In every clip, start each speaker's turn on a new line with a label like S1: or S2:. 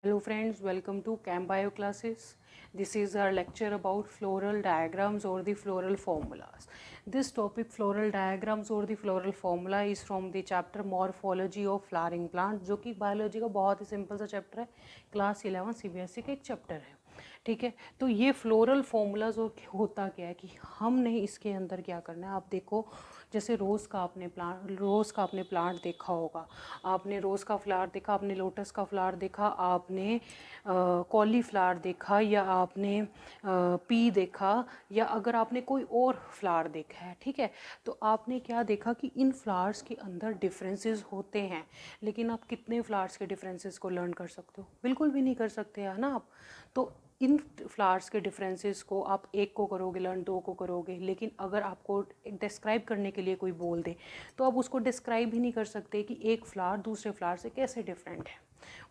S1: Hello friends, welcome to Chem Bio classes. This is our lecture about floral diagrams or the floral formulas. This topic floral diagrams or the floral formula is from the chapter Morphology of Flowering Plant, जो कि biology का बहुत ही simple सा chapter है, class 11 CBSE का एक chapter है. ठीक है, तो ये फ्लोरल फॉर्मूलाज और होता क्या है कि हमने इसके अंदर क्या करना है. आप देखो, जैसे रोज़ का आपने प्लांट देखा होगा, आपने रोज़ का फ्लावर देखा, आपने लोटस का फ्लावर देखा, आपने कॉलीफ्लावर देखा, या आपने पी देखा, या अगर आपने कोई और फ्लावर देखा है. ठीक है, तो आपने क्या देखा कि इन फ्लावर्स के अंदर डिफरेंसेस होते हैं, लेकिन आप कितने फ्लावर्स के डिफरेंसेस को लर्न कर सकते हो? बिल्कुल भी नहीं कर सकते, है ना आप. तो इन फ्लावर्स के डिफरेंसेस को आप एक को करोगे लर्न, दो को करोगे, लेकिन अगर आपको डिस्क्राइब करने के लिए कोई बोल दे तो आप उसको डिस्क्राइब ही नहीं कर सकते कि एक फ्लावर दूसरे फ्लावर से कैसे डिफरेंट है.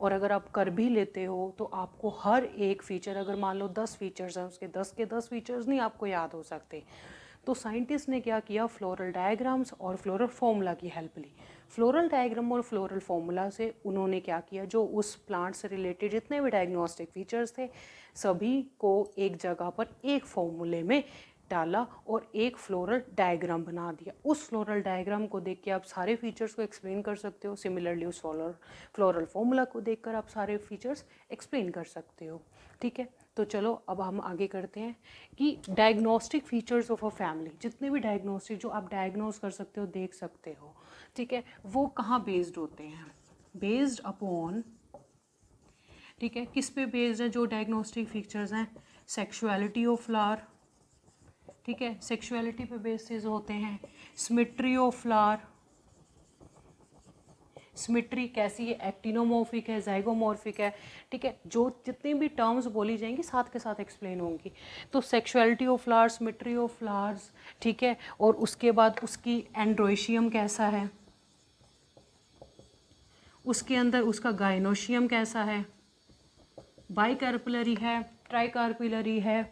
S1: और अगर आप कर भी लेते हो तो आपको हर एक फीचर, अगर मान लो 10 फीचर्स हैं, उसके 10 के 10 फीचर्स नहीं आपको याद हो सकते. तो साइंटिस्ट ने क्या किया, फ्लोरल डायग्राम्स और फ्लोरल फॉर्मूला की हेल्प ली. फ्लोरल डायग्राम और फ्लोरल फॉर्मूला से उन्होंने क्या किया, जो उस प्लांट से रिलेटेड जितने भी डायग्नोस्टिक फीचर्स थे सभी को एक जगह पर एक फॉर्मूले में डाला और एक फ्लोरल डायग्राम बना दिया. उस फ्लोरल डायग्राम को देख के आप सारे फीचर्स को एक्सप्लेन कर सकते हो. सिमिलरली उस फ्लोरल फॉर्मूला को देखकर आप सारे फीचर्स एक्सप्लेन कर सकते हो. ठीक है, तो चलो अब हम आगे करते हैं कि diagnostic features of a family, जितने भी डायग्नोस्टिक जो आप डायग्नोस कर सकते हो, देख सकते हो, ठीक है, वो कहाँ बेस्ड होते हैं? बेस्ड अपॉन, ठीक है, किस पे बेस्ड है जो डायग्नोस्टिक फीचर्स हैं? Sexuality of flower. ठीक है, सेक्सुअलिटी पे बेसिस होते हैं. सिमेट्री ऑफ फ्लावर, सिमेट्री कैसी है, एक्टिनोमॉर्फिक है, जाइगोमॉर्फिक है. ठीक है, जो जितनी भी टर्म्स बोली जाएंगी साथ के साथ एक्सप्लेन होंगी. तो sexuality of flowers, symmetry of flowers, ठीक है, और उसके बाद उसकी एंड्रोशियम कैसा है, उसके अंदर उसका गाइनोशियम कैसा है, बाइकार्पिलरी है, ट्राइकार्पिलरी है,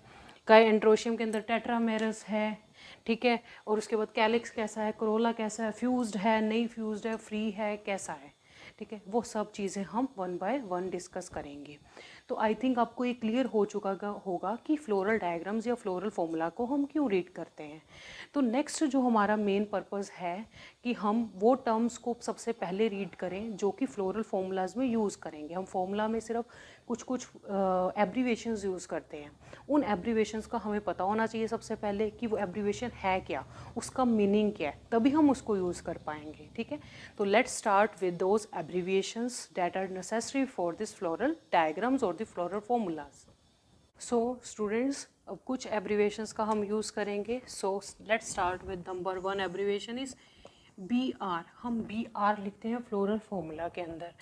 S1: का एंड्रोशियम के अंदर टेट्रामेरस है. ठीक है, और उसके बाद कैलिक्स कैसा है, कोरोला कैसा है, फ्यूज्ड है, नहीं फ्यूज्ड है, फ्री है, कैसा है. ठीक है, वो सब चीज़ें हम वन बाय वन डिस्कस करेंगे. तो आई थिंक आपको ये क्लियर हो चुका होगा कि फ्लोरल डायग्राम्स या फ्लोरल फॉर्मूला को हम क्यों रीड करते हैं. तो नेक्स्ट जो हमारा मेन पर्पस है कि हम वो टर्म्स को सबसे पहले रीड करें जो कि फ्लोरल फॉर्मूलाज में यूज़ करेंगे. हम फॉर्मूला में सिर्फ कुछ कुछ एब्रीवेशंस यूज़ करते हैं. उन एब्रीवेशंस का हमें पता होना चाहिए सबसे पहले कि वो एब्रीवेशन है क्या, उसका मीनिंग क्या है, तभी हम उसको यूज़ कर पाएंगे. ठीक है, तो let's start with those abbreviations that are necessary for this floral diagrams और the floral formulas. So students, अब कुछ एब्रीवेशंस का हम यूज़ करेंगे. So let's start with number 1 abbreviation is B R. हम बी आर लिखते हैं फ्लोरल फॉर्मूला के अंदर.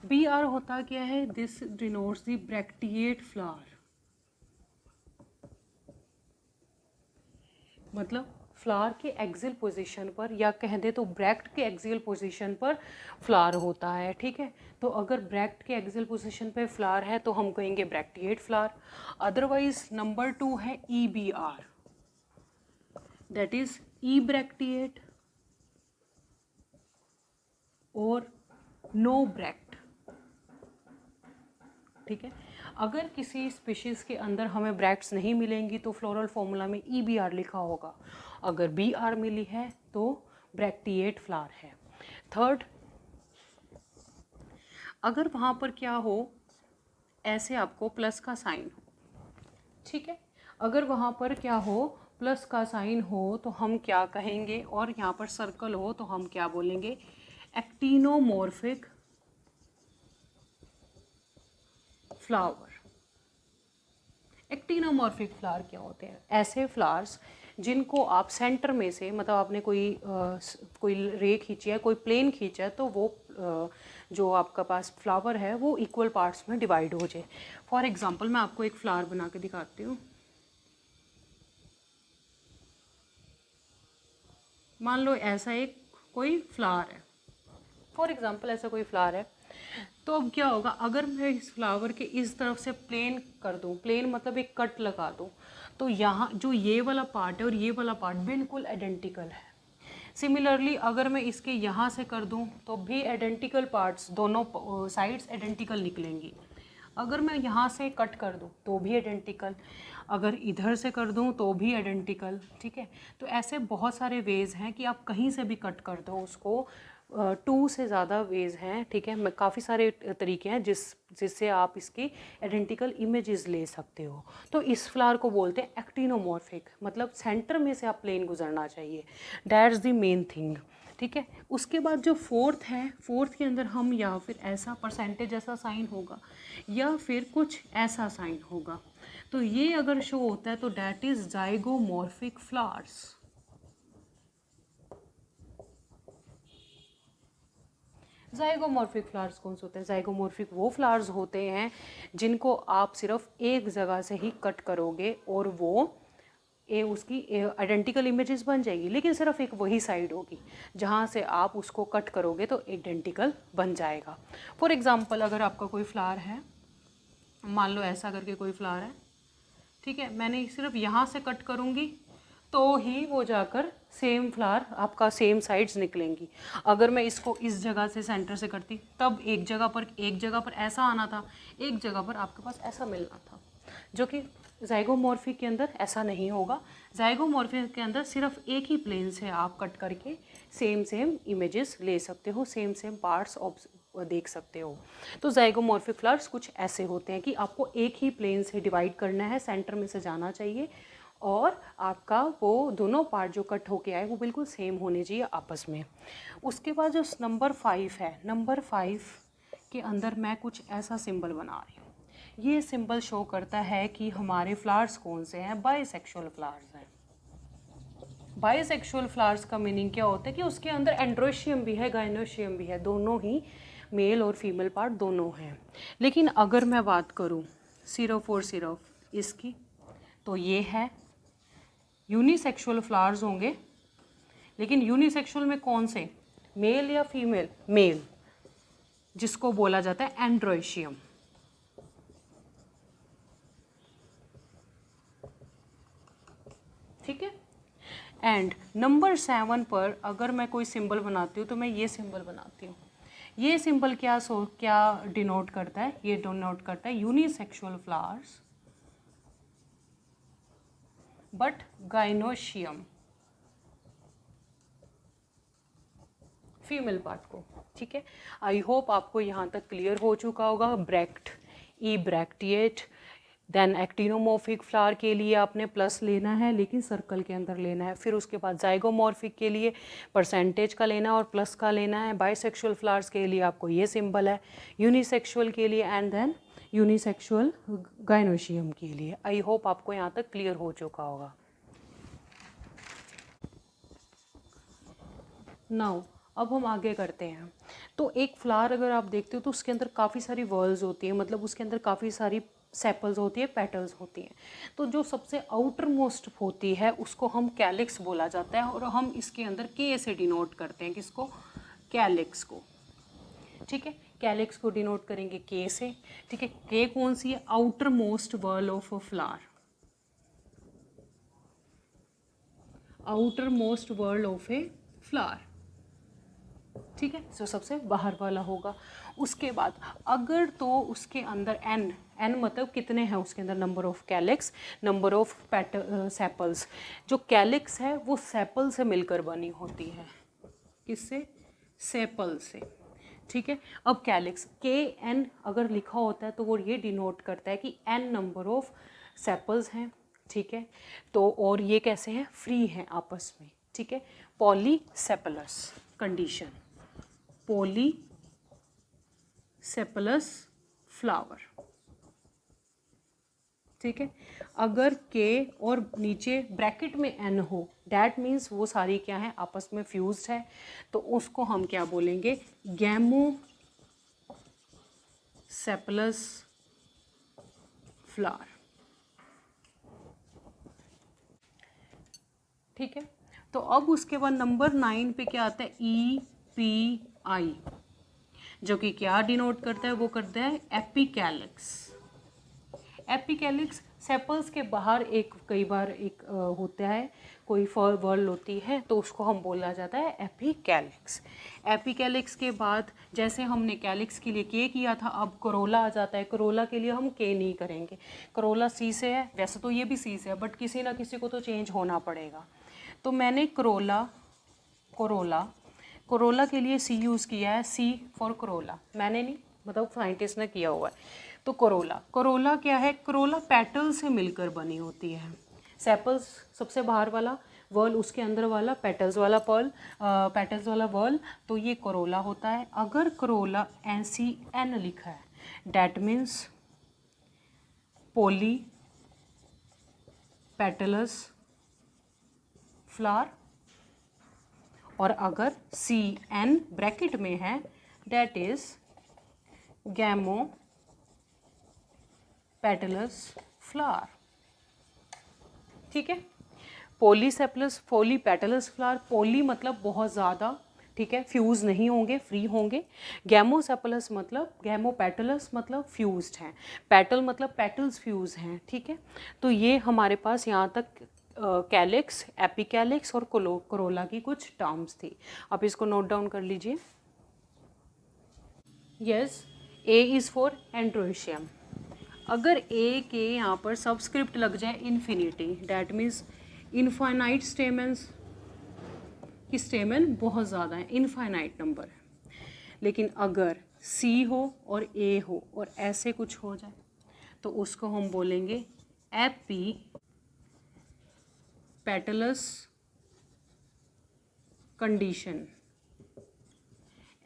S1: बी आर होता क्या है? This denotes the bracteate flower. मतलब फ्लावर के एक्सियल पोजीशन पर, या कह दे तो ब्रैक्ट के एक्सियल पोजीशन पर फ्लावर होता है. ठीक है, तो अगर ब्रैक्ट के एक्सियल पोजीशन पर फ्लावर है तो हम कहेंगे ब्रैक्टिएट फ्लावर. अदरवाइज नंबर 2 है E B R, that is E bracteate और नो ब्रैक्ट. ठीक है, अगर किसी स्पीशीज़ के अंदर हमें ब्रैक्ट्स नहीं मिलेंगी तो फ्लोरल फॉर्मूला में ई बी आर लिखा होगा. अगर बी आर मिली है तो ब्रैक्टिएट फ्लावर है. थर्ड, अगर वहाँ पर क्या हो, ऐसे आपको प्लस का साइन हो. ठीक है, अगर वहाँ पर क्या हो, प्लस का साइन हो, तो हम क्या कहेंगे, और यहाँ पर सर्कल हो तो हम क्या बोलेंगे, एक्टिनोमॉर्फिक फ्लावर. एक्टिनोमॉर्फिक फ्लावर क्या होते हैं? ऐसे फ्लावर्स जिनको आप सेंटर में से, मतलब आपने कोई रे खींची है, कोई प्लेन खींचा है, तो वो जो आपका पास फ्लावर है वो इक्वल पार्ट्स में डिवाइड हो जाए. फॉर एग्जांपल मैं आपको एक फ्लावर बना के दिखाती हूँ. मान लो ऐसा एक कोई फ्लावर है, फॉर एग्जांपल ऐसा कोई फ्लावर है. तो अब क्या होगा, अगर मैं इस फ्लावर के इस तरफ से प्लेन कर दूं, प्लेन मतलब एक कट लगा दूं, तो यहाँ जो ये वाला पार्ट है और ये वाला पार्ट बिल्कुल आइडेंटिकल है. सिमिलरली अगर मैं इसके यहाँ से कर दूं तो भी आइडेंटिकल पार्ट्स, दोनों साइड्स आइडेंटिकल निकलेंगी. अगर मैं यहाँ से कट कर दूँ तो भी आइडेंटिकल, अगर इधर से कर दूँ तो भी आइडेंटिकल, ठीक है। तो ऐसे बहुत सारे वेज हैं कि आप कहीं से भी कट कर दो उसको, 2 से ज़्यादा वेज हैं, ठीक है। मैं काफ़ी सारे तरीके हैं जिससे आप इसकी आइडेंटिकल इमेजेस ले सकते हो। तो इस फ्लावर को बोलते हैं एक्टिनोमॉर्फिक, मतलब सेंटर में से आप प्लेन गुजरना चाहिए, दैट्स द मेन थिंग, ठीक है। उसके बाद जो फोर्थ है, फोर्थ के अंदर हम या फिर ऐसा परसेंटेज ऐसा साइन होगा या फिर कुछ ऐसा साइन होगा। तो ये अगर शो होता है तो that is zygomorphic flowers. Zygomorphic flowers कौन से होते हैं? जाइगोमॉर्फिक वो फ्लावर्स होते हैं जिनको आप सिर्फ एक जगह से ही कट करोगे और वो उसकी आइडेंटिकल इमेजेस बन जाएगी, लेकिन सिर्फ एक वही साइड होगी जहाँ से आप उसको कट करोगे तो आइडेंटिकल बन जाएगा। फॉर एग्जांपल अगर आपका कोई फ्लावर है, मान लो ऐसा करके कोई फ्लावर है, ठीक है, मैंने सिर्फ यहाँ से कट करूँगी तो ही वो जाकर सेम फ्लावर आपका सेम साइड्स निकलेंगी। अगर मैं इसको इस जगह से सेंटर से करती तब एक जगह पर ऐसा आना था, एक जगह पर आपके पास ऐसा मिलना था, जो कि जाइगोमॉर्फिक के अंदर ऐसा नहीं होगा। जाइगोमॉर्फिक के अंदर सिर्फ एक ही प्लेन से आप कट करके सेम इमेजेस ले सकते हो, सेम पार्ट्स देख सकते हो। तो जाइगोमॉर्फिक फ्लावर्स कुछ ऐसे होते हैं कि आपको एक ही प्लेन से डिवाइड करना है, सेंटर में से जाना चाहिए और आपका वो दोनों पार्ट जो कट होके आए वो बिल्कुल सेम होने चाहिए आपस में। उसके बाद जो नंबर 5 है, नंबर 5 के अंदर मैं कुछ ऐसा सिंबल बना रही हूँ। ये सिंबल शो करता है कि हमारे फ्लावर्स कौन से हैं, बाइसेक्सुअल फ्लावर्स हैं। बाइसेक्सुअल फ्लावर्स का मीनिंग क्या होता है कि उसके अंदर एंड्रोशियम भी है, गाइनोशियम भी है, दोनों ही मेल और फीमेल पार्ट दोनों हैं। लेकिन अगर मैं बात करूं सिर्फ और सिर्फ इसकी, तो ये है यूनिसेक्सुअल फ्लावर्स होंगे। लेकिन यूनिसेक्सुअल में कौन से, मेल या फीमेल? मेल, जिसको बोला जाता है एंड्रोशियम। ठीक है। एंड नंबर 7 पर अगर मैं कोई सिंबल बनाती हूँ तो मैं ये सिंबल बनाती हूँ। ये सिंबल क्या डिनोट करता है? ये डिनोट करता है unisexual flowers but gynoecium, female part को। ठीक है, आई होप आपको यहाँ तक क्लियर हो चुका होगा। ब्रैक्ट, ई ब्रैक्टिएट, देन एक्टिनोमॉर्फिक फ्लावर के लिए आपने प्लस लेना है लेकिन सर्कल के अंदर लेना है। फिर उसके बाद जाइगोमॉर्फिक के लिए परसेंटेज का लेना है और प्लस का लेना है। बाइसेक्सुअल फ्लावर्स के लिए आपको ये सिंबल है, यूनिसेक्सुअल के लिए एंड देन यूनिसेक्सुअल गाइनोशियम के लिए। आई होप आपको यहाँ तक क्लियर हो चुका होगा। नाउ अब हम आगे करते हैं। तो एक फ्लावर अगर आप देखते हो तो उसके अंदर काफ़ी सारी वर्ल्स होती हैं, मतलब उसके अंदर काफ़ी सारी सेपल्स होती है, पेटल्स होती हैं। तो जो सबसे आउटर मोस्ट होती है उसको हम कैलिक्स बोला जाता है और हम इसके अंदर के से डिनोट करते हैं। किसको? कैलिक्स को। ठीक है, कैलिक्स को डिनोट करेंगे के से। ठीक है, के कौन सी है? Outer most whorl of a flower, outer most whorl of a flower. ठीक है, जो सबसे बाहर वाला होगा। उसके बाद अगर तो उसके अंदर एन मतलब कितने हैं उसके अंदर, number of calyx, number of sepals. जो कैलिक्स है वो सेपल से मिलकर बनी होती है। किससे? सेपल से। ठीक है, अब कैलिक्स के एन अगर लिखा होता है तो वो ये डिनोट करता है कि एन नंबर ऑफ सेपल्स हैं। ठीक है, तो और ये कैसे हैं? फ्री हैं आपस में। ठीक है, पॉलीसेपलस कंडीशन, पॉलीसेपलस फ्लावर। ठीक है, अगर के और नीचे ब्रैकेट में एन हो, डैट मीन्स वो सारी क्या है? आपस में फ्यूज्ड है। तो उसको हम क्या बोलेंगे? Gamosepalous flower. ठीक है, तो अब उसके बाद नंबर 9 पे क्या आता है? EPI, जो कि क्या डिनोट करता है? वो करता है एपिकैलिक्स। एपिकैलिक्स सेपल्स के बाहर एक कई बार एक होता है, कोई वर्ल होती है तो उसको हम बोला जाता है एपिकैलिक्स। एपिकैलिक्स के बाद जैसे हमने कैलिक्स के लिए के किया था, अब करोला आ जाता है। करोला के लिए हम के नहीं करेंगे, करोला सी से है, वैसे तो ये भी सी से है बट किसी ना किसी को तो चेंज होना पड़ेगा। तो मैंने करोला के लिए सी यूज़ किया है, सी फॉर करोला, मैंने नहीं, मतलब साइंटिस्ट ने किया हुआ है। तो करोला क्या है, करोला पेटल से मिलकर बनी होती है। सेपल्स सबसे बाहर वाला वर्ल, उसके अंदर वाला पेटल्स वाला वर्ल, तो ये करोला होता है। अगर करोला NCN लिखा है that means polypetalous flower, और अगर CN ब्रैकेट में है that is gamopetalous flower. ठीक है, पोली पेटलस फ्लावर, पोली मतलब बहुत ज़्यादा, ठीक है, फ्यूज़ नहीं होंगे, फ्री होंगे। गैमोसेपलस मतलब, गैमोपेटलस मतलब फ्यूज्ड हैं, पेटल मतलब पेटल्स फ्यूज हैं। ठीक है, तो ये हमारे पास यहाँ तक कैलिक्स, एपिकैलिक्स और करोला की कुछ टर्म्स थी। आप इसको नोट डाउन कर लीजिए। Yes, A is for androecium. अगर ए के यहाँ पर सबस्क्रिप्ट लग जाए infinity, that means infinite stamens की स्टेमन बहुत ज़्यादा है, इनफाइनाइट नंबर है। लेकिन अगर सी हो और ए हो और ऐसे कुछ हो जाए तो उसको हम बोलेंगे AP petals condition.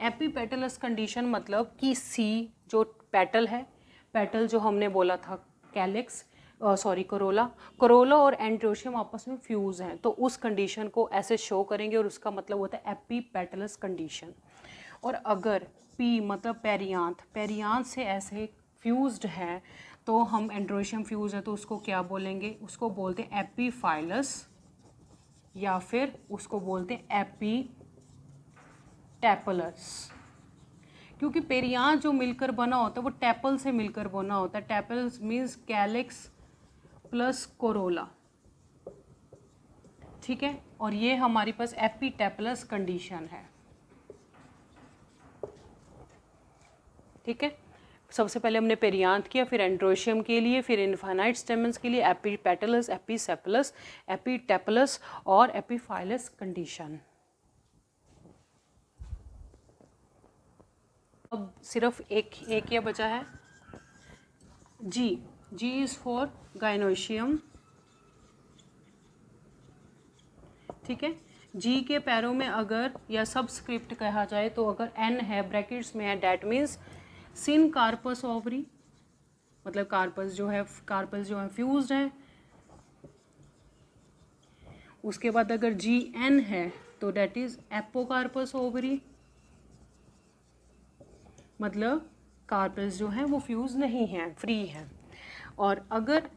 S1: AP petals condition मतलब कि सी जो पेटल है, पेटल जो हमने बोला था कैलिक्स, करोला और एंड्रोशियम आपस में फ्यूज हैं, तो उस कंडीशन को ऐसे शो करेंगे और उसका मतलब होता है एपी पेटलस कंडीशन। और अगर पी मतलब पेरियांथ से ऐसे फ्यूज्ड है तो हम एंड्रोशियम फ्यूज है तो उसको क्या बोलेंगे, उसको बोलते हैं एपीफाइलस, या फिर उसको बोलते हैं एपीटैपलस। क्योंकि पेरियांथ जो मिलकर बना होता है वो टैपल से मिलकर बना होता है। टैपल्स मीन्स कैलिक्स प्लस कोरोला। ठीक है, और ये हमारे पास एपीटैपलस कंडीशन है। ठीक है, सबसे पहले हमने पेरियांथ किया, फिर एंड्रोशियम के लिए, फिर इनफाइनाइट स्टेमन्स के लिए एपीपेटलस, एपीसेपलस, एपीटैपलस और एपीफाइलस कंडीशन। अब सिर्फ एक ये बचा है, जी इज फॉर गायनोशियम। ठीक है, जी के पैरों में अगर या सबस्क्रिप्ट कहा जाए तो अगर एन है ब्रैकेट्स में है that means syncarpous ovary, मतलब कार्पस जो है फ्यूज्ड है। उसके बाद अगर जी एन है तो डैट इज एपोकार्पस ओवरी, मतलब कार्पस जो है वो फ्यूज नहीं है, फ्री है। और अगर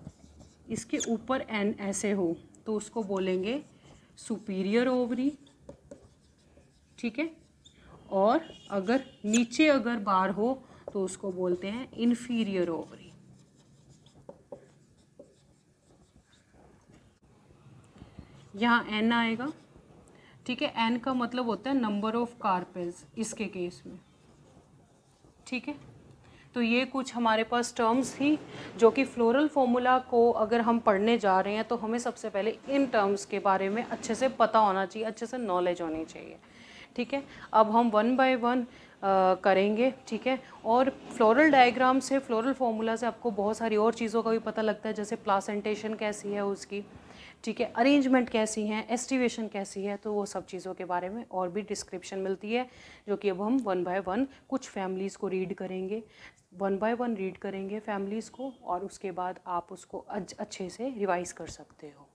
S1: इसके ऊपर एन ऐसे हो तो उसको बोलेंगे सुपीरियर ओवरी। ठीक है, और अगर नीचे अगर बार हो तो उसको बोलते हैं इन्फीरियर ओवरी। यहाँ एन आएगा। ठीक है, एन का मतलब होता है नंबर ऑफ कार्पेल्स इसके केस में। ठीक है, तो ये कुछ हमारे पास टर्म्स थी जो कि फ्लोरल फॉर्मूला को अगर हम पढ़ने जा रहे हैं तो हमें सबसे पहले इन टर्म्स के बारे में अच्छे से पता होना चाहिए, अच्छे से नॉलेज होनी चाहिए। ठीक है, अब हम वन बाय वन करेंगे। ठीक है, और फ्लोरल डायग्राम से, फ्लोरल फॉर्मूला से आपको बहुत सारी और चीज़ों का भी पता लगता है, जैसे प्लासेंटेशन कैसी है उसकी, ठीक है, अरेंजमेंट कैसी हैं, एस्टिवेशन कैसी है, तो वो सब चीज़ों के बारे में और भी डिस्क्रिप्शन मिलती है, जो कि अब हम वन बाय वन कुछ फैमिलीज़ को रीड करेंगे, वन बाय वन रीड करेंगे फैमिलीज़ को, और उसके बाद आप उसको अच्छे से रिवाइज़ कर सकते हो।